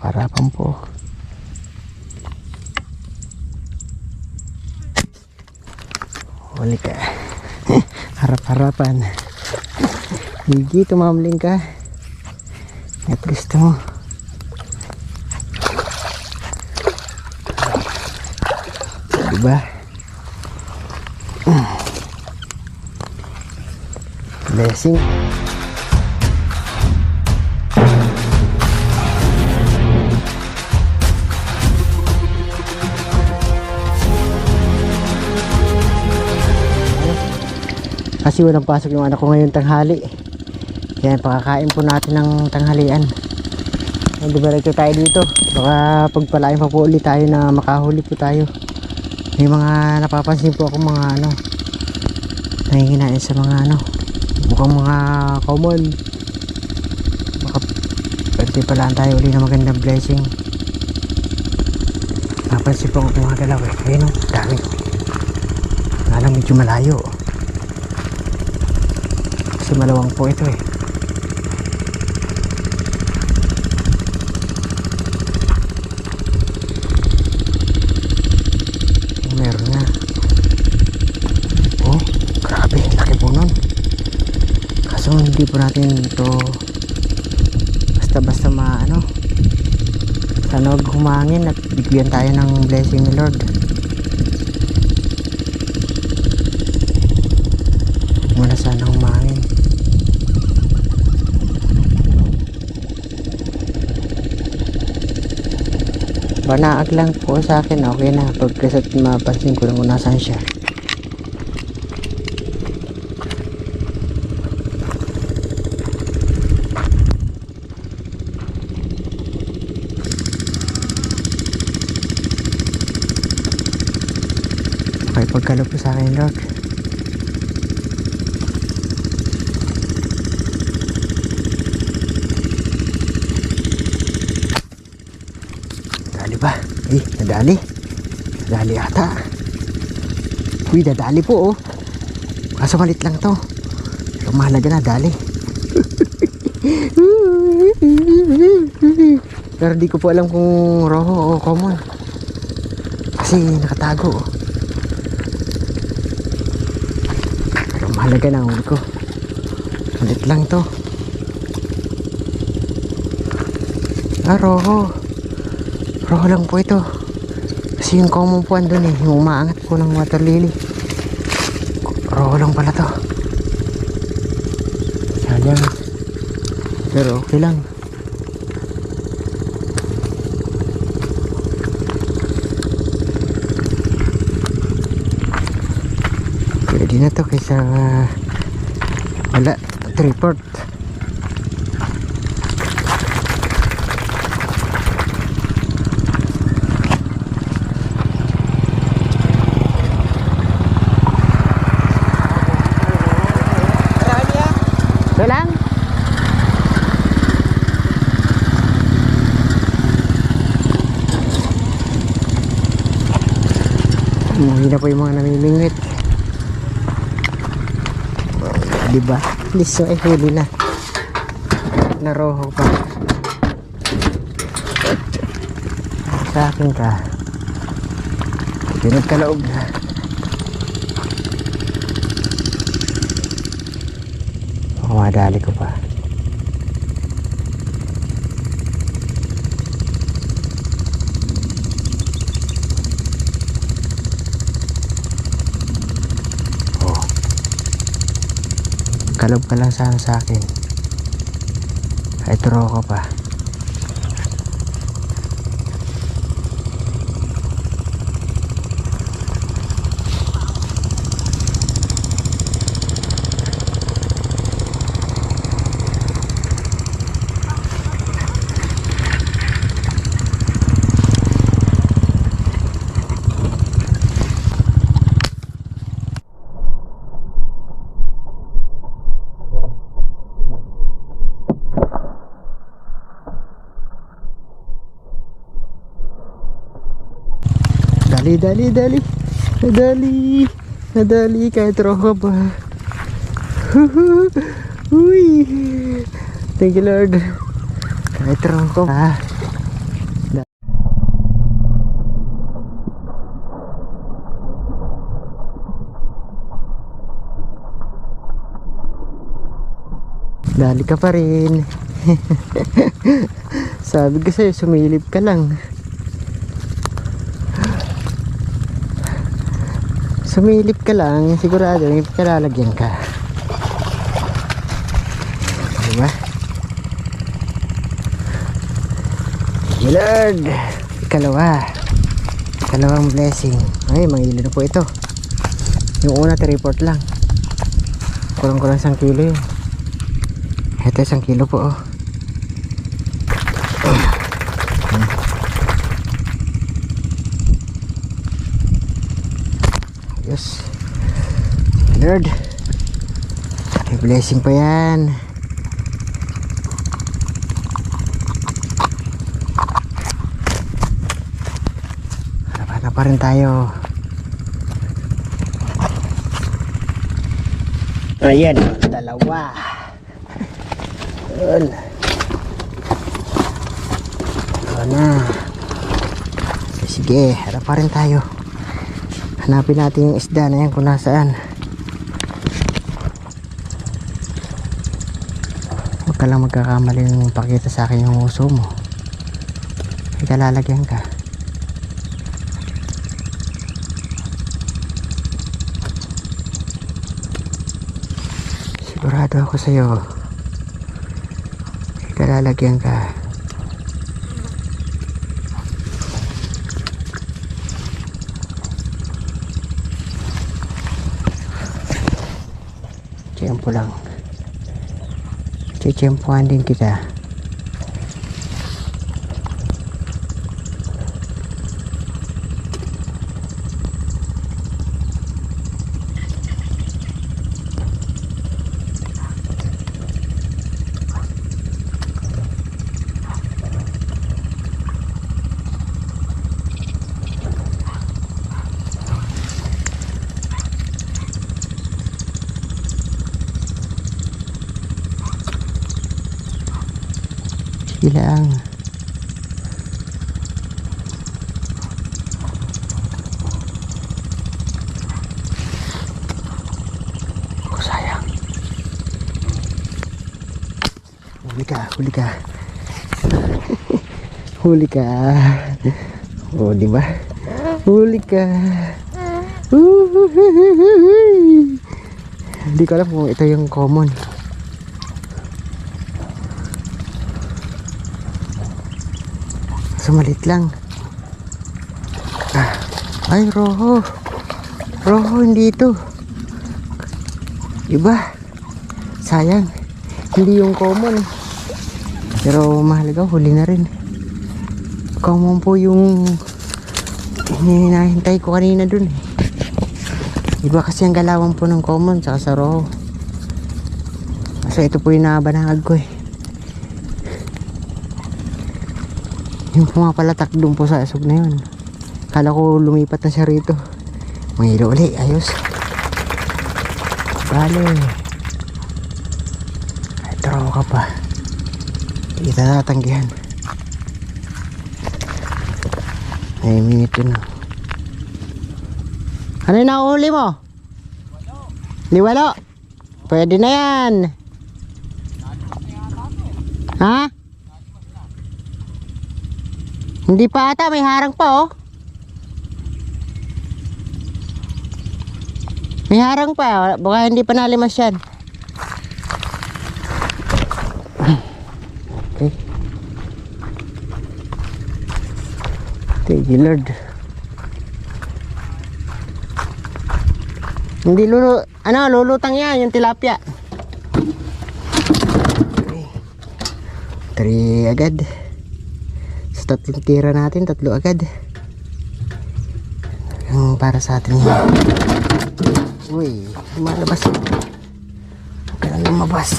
Harap-harapan po. Huli ka. Harap-harapan. Hindi tumambling ka. At gusto mo. Diba? Blessing. Kasi walang pasok yung anak ko ngayon tanghali. Kaya pakakain po natin ng tanghalian. Hindi ba rin tayo dito? Baka pagpalain pa po ulit tayo na makahuli po tayo. May mga napapansin po ako mga nanginginain sa mga mukhang mga common. Baka pagpalaan tayo ulit na magandang blessing. Napansin po ako mga galaw eh. Ayun dami. Alam medyo malayo. Kasi malawang po ito eh. Meron na. Oh, grabe, laki po nun. Kaso hindi po natin ito basta-basta sana huwag humangin at bigyan tayo ng blessing ni Lord. Muna sana humangin. Banaag lang po sa akin, okay na. Pagkasat mapansin ko lang kung nasaan siya. Okay, pagkalo po sa akin, Lord. Ba? Nadali. Nadali ata. Uy, nadali po oh. Kaso malit lang to. Pero mahalaga na, dali. Pero di ko po alam kung roho o common. Kasi nakatago oh. Pero mahalaga na huli ko. Malit lang to. Roho. Roho lang po ito. Kasi yung common po andun eh. Yung umaangat po ng water lily. Roho lang pala to. Sayang. Pero okay lang. Pwede na to kaysa wala. 3/4. Umuwi na po yung mga namimingwit. Diba? Liso ay huli na. Naroho pa. Sa akin ka. Pinagkalaog na. Madali ko pa. Kalob ka lang sana sa akin. Kahit roho ka pa. Nadali kahit roho pa. Uy, thank you Lord. Kahit roho pa. Dali ka pa rin. Sabi ko sa'yo, sumilip ka lang. Sumilip ka lang, sigurado may pagkalalagyan ka. Diba? Lord, ikalawang blessing. Ay, mangilo na po ito. Yung una 3/4 lang, kurang 1 kilo yun. Ito 1 kilo po, oh. Yes, Lord, may blessing pa yan. Hanap pa rin tayo. Ayan, 2. Yun. Ito na. Sige, hanap pa rin tayo. Hanapin natin yung isda na yan kung nasaan. Huwag ka lang magkakamali ng pakita sa akin yung uso mo. May kalalagyan ka. Sigurado ako sa'yo. May kalalagyan ka. Tiyempo lang. Tiyempohan din kita. Lang. Oh, sayang. Huli ka. Huli ka. Oh, di ba? Huli ka. Hindi ko alam kung ito yung common. Sumalit lang. Ay, roho. Roho, hindi ito. Iba. Sayang. Hindi yung common. Pero mahalaga, huli na rin. Common po yung hinahintay ko kanina dun. Iba kasi ang galawan po ng common saka sa roho. Kasi ito po yung nabanahag ko eh. Yung pumapalatak doon po sa asog na yun. Kala ko lumipat na siya rito. Mahilo ulit, ayos. Bale. Ay, traw ka pa. Hindi kita tatanggihan. Ay, minute yun. Ano yung nakuhuli mo? Liwalo. Pwede na yan. Ha? Hindi pa ata, may harang pa oh. May harang pa, baka hindi pa nalimas yan. Okay. Thank you Lord. Hindi lulutang yan, yung tilapia. Okay. 3 agad. Sa 3 tira natin, 3 agad. Yung para sa atin. Uy, lumalabas. Huwag ka na lumabas.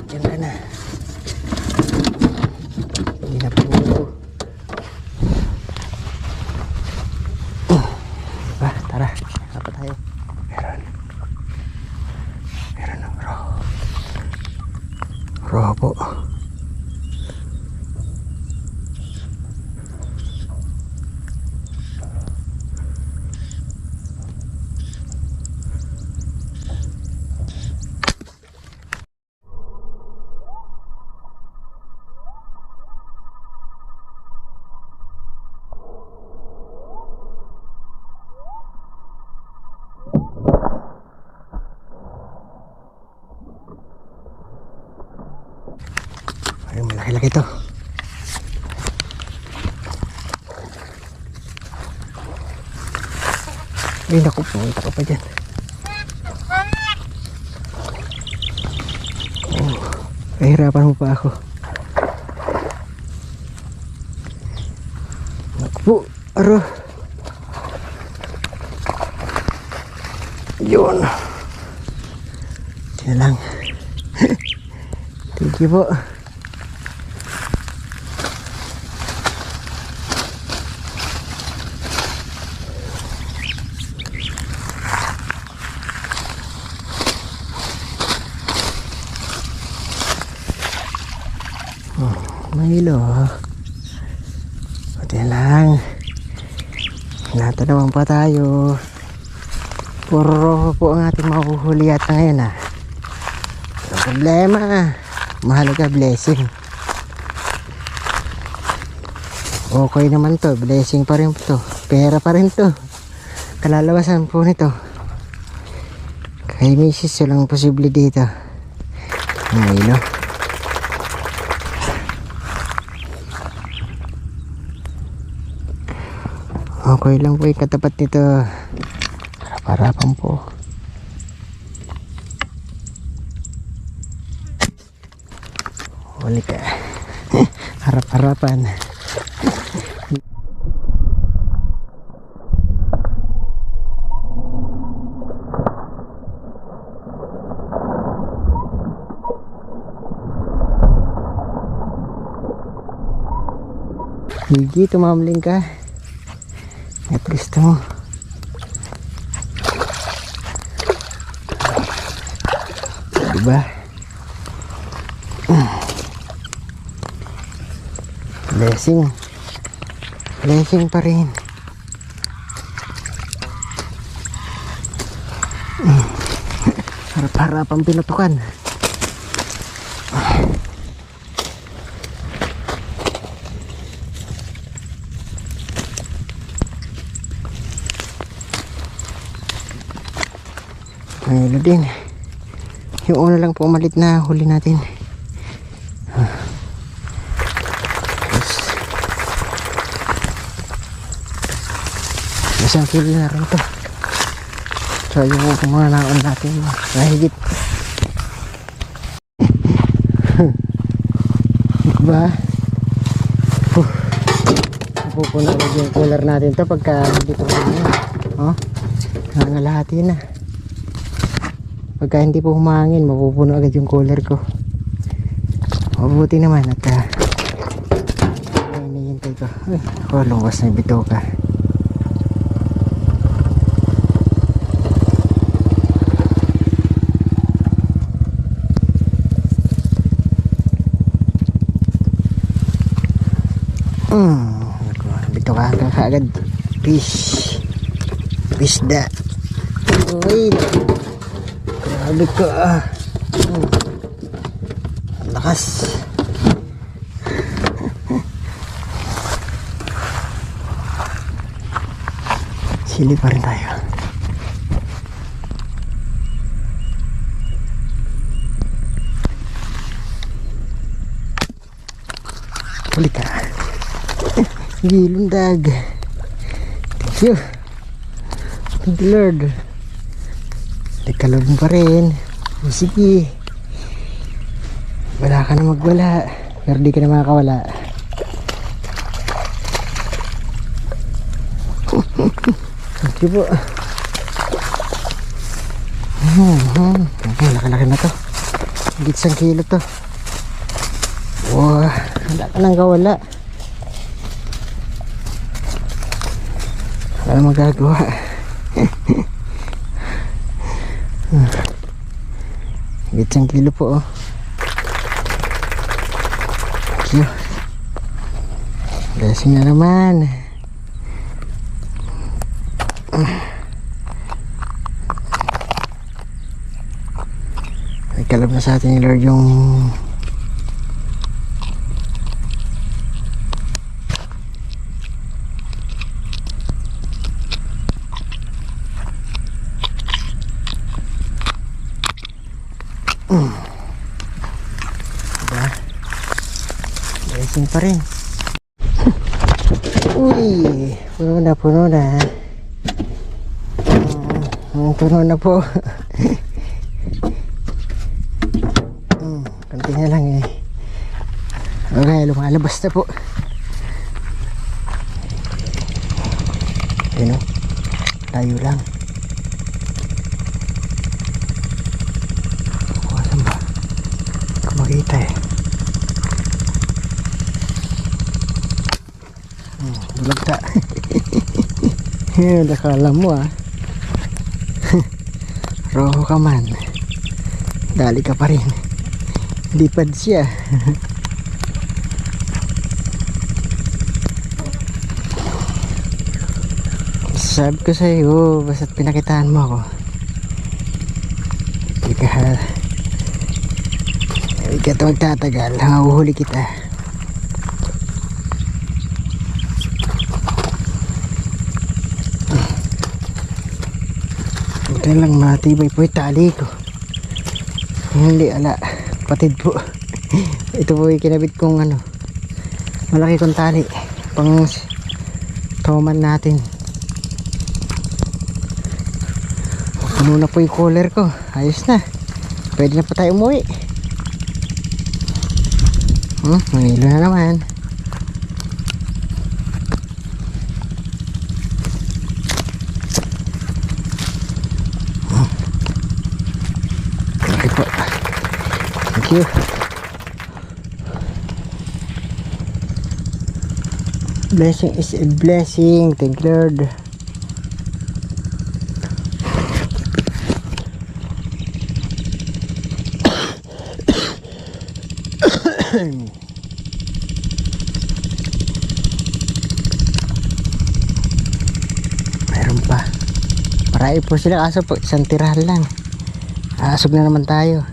Diyan ka na. Hindi na po ito. Diba, tara. Hapa tayo. Meron ng roho. Roho po. malaki to. Ay naku, pumunta ka pa dyan. Oh, kahirapan mo pa ako. Naku po, aro. Yun. Yan lang. Thank you po. Mahilo. Buti lang. Natanawang pa tayo. Puro roho po ang ating mahuhuli yata ngayon ah. Walang problema. Mahalaga blessing. Okay naman to. Blessing pa rin to. Pera pa rin to. Kalalabasan po nito. Kay misis walang posible dito. Mahilo. Okay lang po yung katapat nito. Harap-harapan po. Huli ka. Harap-harapan. Hindi, tumamling ka. At gusto mo. Diba? Blessing. Blessing pa rin. Harap-harap ang pinutukan. Ayun din. Yung una lang po malit na huli natin. Isang kilo na rin to. So yung mga naon natin nahigit. Diba? Napupuno agad yung cooler natin to pagka dito na. Oh, nangalahati na. Pagka hindi po humangin, mapupuno agad yung cooler ko. Mabuti naman at hinihintay ko. Ay, ako, lumabas na yung bitoka. Bitoka hanggang kaagad. Fish. Fish da. Uy. Grabe ka ah. Lakas. Sili pa rin tayo. Huli ka. Gilundag. Thank you. Thank you Lord. Nagkalab mo pa rin. O sige. Wala ka na magwala. Pero di ka na makakawala. Thank you po. Laki-laki na to. Higit 1 kilo to. Wow. Wala ka nang kawala. Wala na magagawa. Higit 1 kilo po oh. Thank you. Blessing na naman. Nagkalab na sa atin ni Lord yung diba? Lasing pa rin. Uy, puno na, puno na. Puno na po. Konti na lang eh. Okay, lumalabas na po. Ayun o, tayo lang. Alam ba? Hindi ko makita eh. Bulagta. Nakala mo ah. Roho ka man. Dali ka pa rin. Lipad siya. Sabi ko sa'yo, basta't pinakitaan mo ako. Hindi ka magtatagal. Mahuhuli kita. Ito lang, matibay po yung tali ko. Hindi, ala. Patid po. Ito po yung kinabit kong ano, malaki kong tali. Pang toman natin. Puno na po yung cooler ko. Ayos na. Pwede na po tayo umuwi. Manilo na naman. Okay po. Thank you. Blessing is a blessing. Thank you, Lord. Mayroon pa. Marami po sila, kaso po isang tirahan lang. Aasog na naman tayo.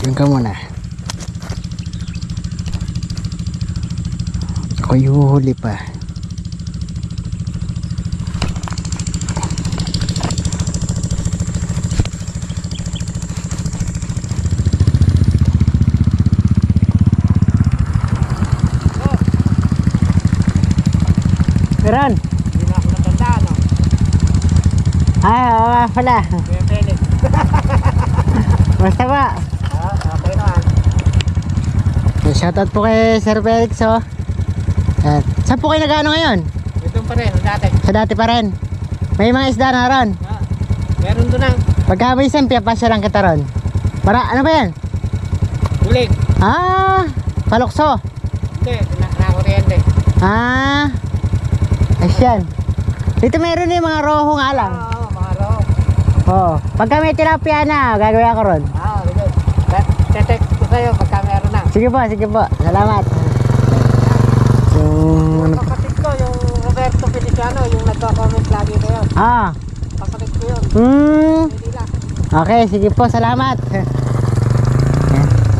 Diyan ka muna. Ako yuhuli pa. Meron? Hindi na ako natanda, no? Ay, oo pala. Kuya Felix. Basta ba? Okay naman. Shoutout po kay Sir Felix, oh. At saan po kayo nag-ano ngayon? Ito pa rin, ang dati. Sa dati pa rin. May mga isda na ron. Meron doon ang Pagka may isang piyapasya lang kita ron. Para, ano ba yan? uling. Ah, palokso. Hindi, nakuryente. Ah, asyan. Dito meron yung mga roho nga lang. Oo, mga roho. Oo. Pagka may tilapia na, gagawin ako ron. Good. Tetext ko sa'yo pagka meron na. Sige po, sige po. Salamat. Yung kapatid ko, yung Roberto Feliciano, yung nagko-comment lagi kayo. Kapatid ko yun. Hindi lang. Okay, sige po, salamat. Ayan,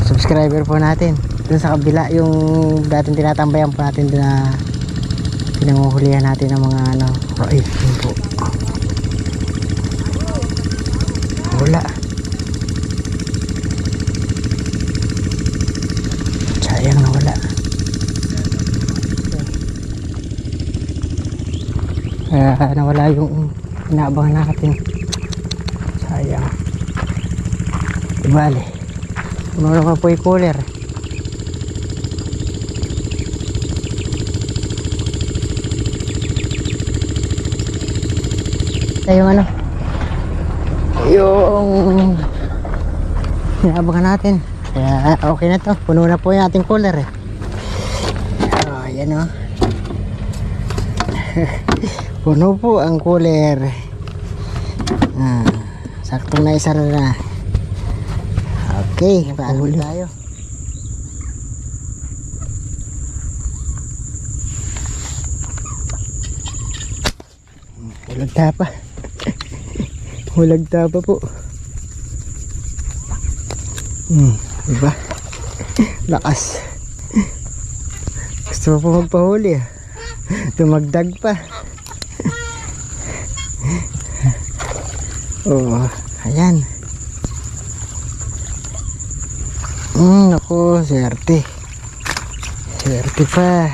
subscriber po natin. Dun sa kabila, yung dating tinatambayan po natin doon na pinanguhulihan natin ng mga ano. Ay, yun po. Wala. Sayang na wala. Nawala yung inaabangan natin. Sayang. Ibali. Puno naman po yung cooler. Yung ano, yung inaabangan natin. Kaya okay na to. Puno na po yung ating cooler eh. Yan o. Puno po ang cooler. Saktong na isa na. Okay, pahuli tayo. Ulagta pa. Hulagta pa po. Diba? Lakas. Gusto mo po magpahuli ah. Tumagdag pa. Oh, ayan. Ako, swerte. Swerte pa.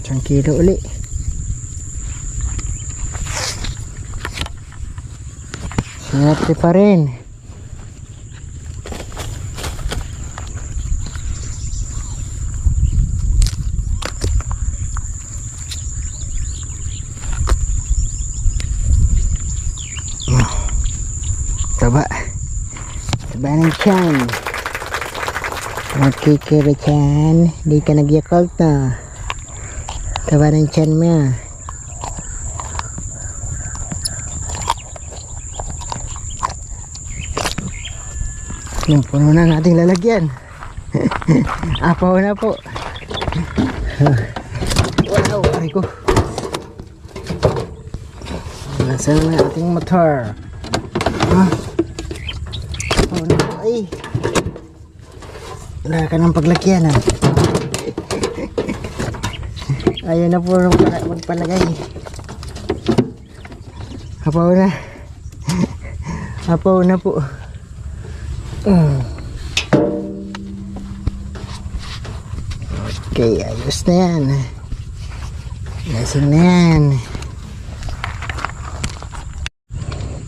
Isang kilo uli. Swerte pa rin. Taba. Taba ng tiyan. Magkikira tiyan. Di ka nag-yakult na. Taba ng tiyan mo. Yung puno na ng ating lalagyan. Apaw na po. Wow, aray ko. Nasaan na ating motor? Oh no, ay. Wala ka ng paglagyan ah. Ayaw na po magpalagay. Apaw na. Apaw na po. Okay, ayos na yan. Lasing na yan.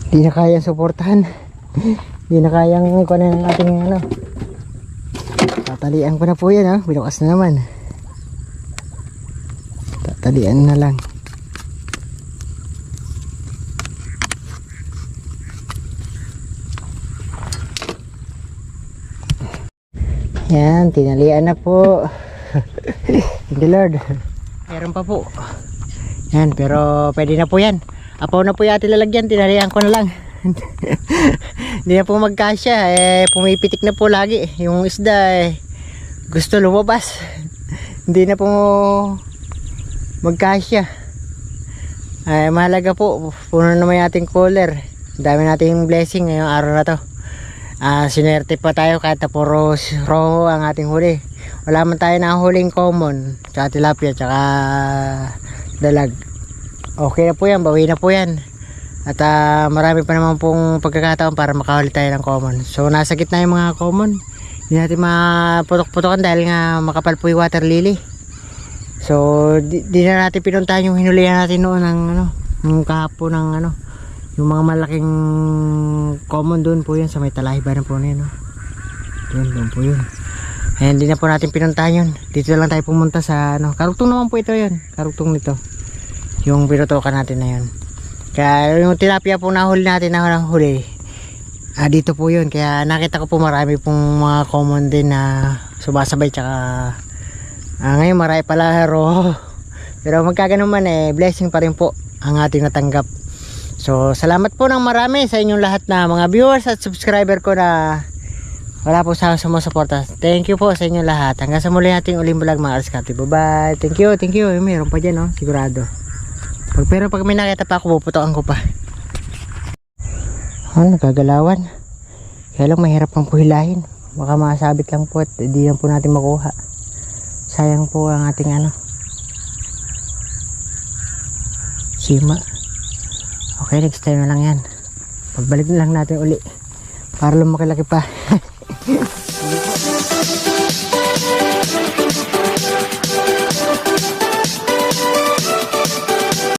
Di na kayang suportahan. Di na kayang kunin ng ating ano. Tatalian ko na po yan ha. Binukas na naman. Tatalian na lang. Yan, tinalian na po. Thank you Lord. Meron pa po. Yan, pero pwede na po yan. Apaw na po yung ating lalagyan, tinalian ko na lang. Hindi na po magkasya, pumipitik na po lagi. Yung isda gusto lumabas. Hindi na po magkasya. Mahalaga po, puno naman yung ating cooler. Dami nating blessing ngayong araw na to. Sinerte pa tayo kahit na puro roho ang ating huli. Wala man tayo na huling common, tsaka tilapia, tsaka dalag. Okay na po yan, bawi na po yan. At marami pa naman pong pagkakataon para makahuli tayo ng common. So nasa gitna yung mga common. Hindi natin maputok-putokan dahil nga makapal po yung water lily. So di na natin pinuntahan yung hinulihan natin noon ng ng kahapon ng yung mga malaking common doon po yan sa may talahiban po na yun. Doon po yun. Ayan, hindi na po natin pinuntahan yun. Dito lang tayo pumunta sa karugtong naman po ito yun. Karugtong nito. Yung pinutukan natin na yun. Kaya yung tilapia po nahuli natin na huli. Dito po yun. Kaya nakita ko po marami pong mga common din na sumasabay. Tsaka ngayon marami pala roho. Pero magkaganon man blessing pa rin po ang ating natanggap. So salamat po ng marami sa inyong lahat na mga viewers at subscriber ko na wala po sa sumusuporta. Thank you po sa inyong lahat. Hanggang sa muli nating uling vlog mga Arskati. Bye bye. Thank you. Mayroon pa dyan sigurado. Pero pag may nakita pa ako, puputokan ko pa. Nagagalawan. Kaya lang mahirap pang puhilahin. Baka masabit lang po at hindi lang po natin makuha. Sayang po ang ating sima. Okay, next time na lang yan. Pagbalik na lang natin uli para lumaki-laki pa.